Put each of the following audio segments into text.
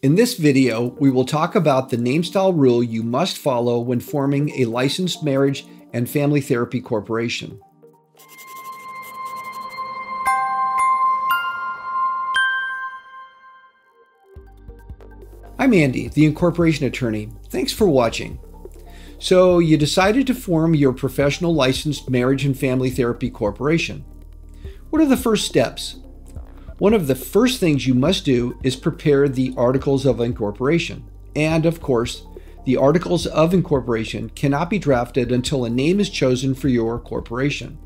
In this video, we will talk about the Namestyle rule you must follow when forming a licensed marriage and family therapy corporation. I'm Andy, the Incorporation Attorney. Thanks for watching. So you decided to form your professional licensed marriage and family therapy corporation. What are the first steps? One of the first things you must do is prepare the Articles of Incorporation. And of course, the Articles of Incorporation cannot be drafted until a name is chosen for your corporation.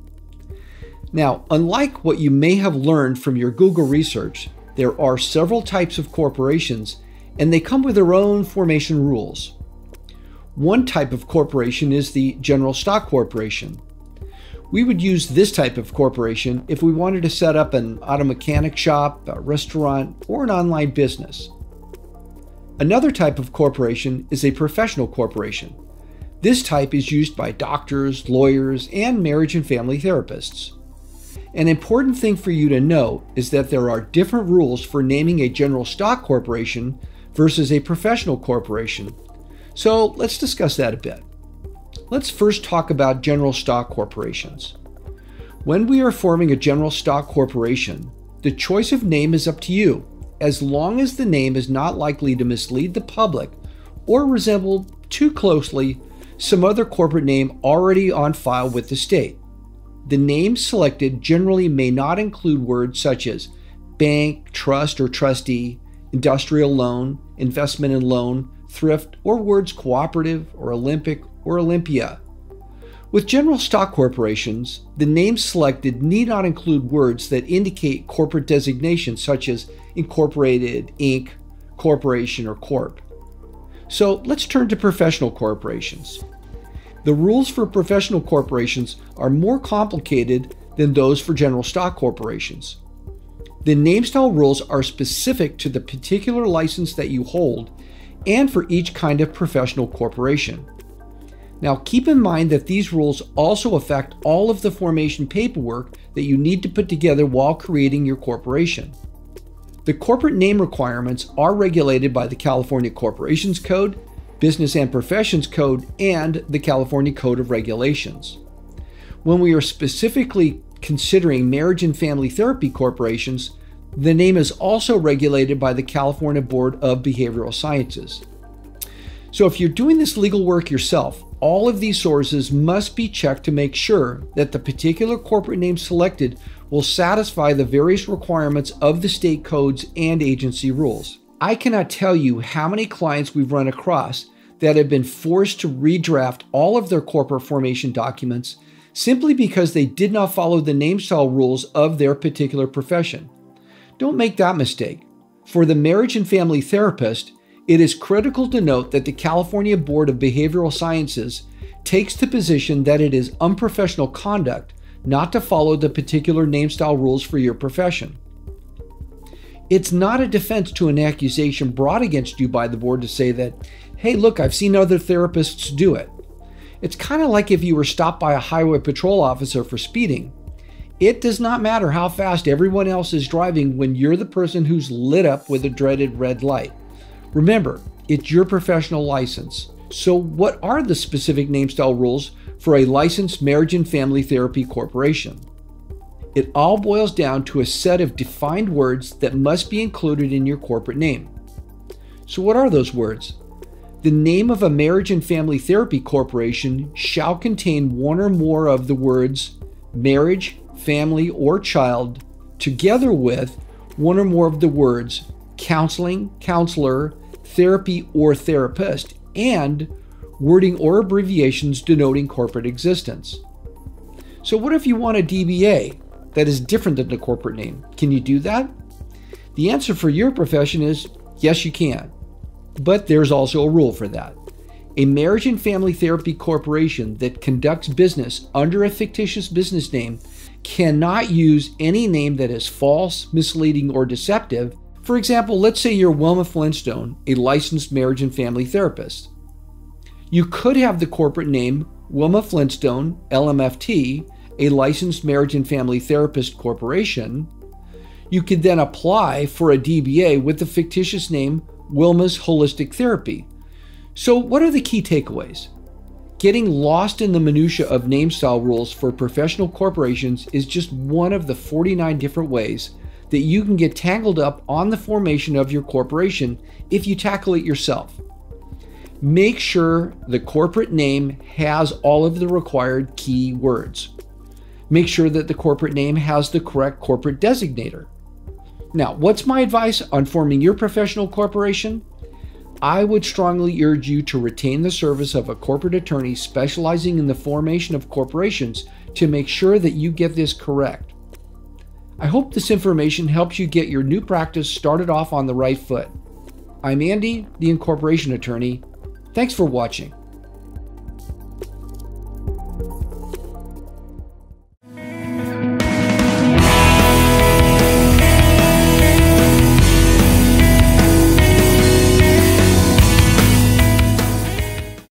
Now, unlike what you may have learned from your Google research, there are several types of corporations and they come with their own formation rules. One type of corporation is the general stock corporation. We would use this type of corporation if we wanted to set up an auto mechanic shop, a restaurant, or an online business. Another type of corporation is a professional corporation. This type is used by doctors, lawyers, and marriage and family therapists. An important thing for you to know is that there are different rules for naming a general stock corporation versus a professional corporation. So let's discuss that a bit. Let's first talk about general stock corporations. When we are forming a general stock corporation, the choice of name is up to you, as long as the name is not likely to mislead the public or resemble too closely some other corporate name already on file with the state. The name selected generally may not include words such as bank, trust or trustee, industrial loan, investment and loan, thrift, or words cooperative or Olympic or Olympia. With general stock corporations, the name selected need not include words that indicate corporate designations such as Incorporated, Inc., Corporation, or Corp. So let's turn to professional corporations. The rules for professional corporations are more complicated than those for general stock corporations. The Namestyle rules are specific to the particular license that you hold and for each kind of professional corporation. Now keep in mind that these rules also affect all of the formation paperwork that you need to put together while creating your corporation. The corporate name requirements are regulated by the California Corporations Code, Business and Professions Code, and the California Code of Regulations. When we are specifically considering marriage and family therapy corporations, the name is also regulated by the California Board of Behavioral Sciences. So if you're doing this legal work yourself, all of these sources must be checked to make sure that the particular corporate name selected will satisfy the various requirements of the state codes and agency rules. I cannot tell you how many clients we've run across that have been forced to redraft all of their corporate formation documents simply because they did not follow the Namestyle rules of their particular profession. Don't make that mistake. For the marriage and family therapist, it is critical to note that the California Board of Behavioral Sciences takes the position that it is unprofessional conduct not to follow the particular Namestyle rules for your profession. It's not a defense to an accusation brought against you by the board to say that, hey, look, I've seen other therapists do it. It's kind of like if you were stopped by a highway patrol officer for speeding. It does not matter how fast everyone else is driving when you're the person who's lit up with a dreaded red light. Remember, it's your professional license. So what are the specific Namestyle rules for a licensed marriage and family therapy corporation? It all boils down to a set of defined words that must be included in your corporate name. So what are those words? The name of a marriage and family therapy corporation shall contain one or more of the words marriage, family, or child, together with one or more of the words counseling, counselor, therapy, or therapist, and wording or abbreviations denoting corporate existence. So what if you want a DBA that is different than the corporate name? Can you do that? The answer for your profession is yes, you can. But there's also a rule for that. A marriage and family therapy corporation that conducts business under a fictitious business name cannot use any name that is false, misleading, or deceptive. For example, let's say you're Wilma Flintstone, a licensed marriage and family therapist. You could have the corporate name Wilma Flintstone, LMFT, a licensed marriage and family therapist corporation. You could then apply for a DBA with the fictitious name Wilma's Holistic Therapy. So what are the key takeaways? Getting lost in the minutia of Namestyle rules for professional corporations is just one of the 49 different ways that you can get tangled up on the formation of your corporation if you tackle it yourself. Make sure the corporate name has all of the required key words. Make sure that the corporate name has the correct corporate designator. Now, what's my advice on forming your professional corporation? I would strongly urge you to retain the service of a corporate attorney specializing in the formation of corporations to make sure that you get this correct. I hope this information helps you get your new practice started off on the right foot. I'm Andy, the Incorporation Attorney. Thanks for watching.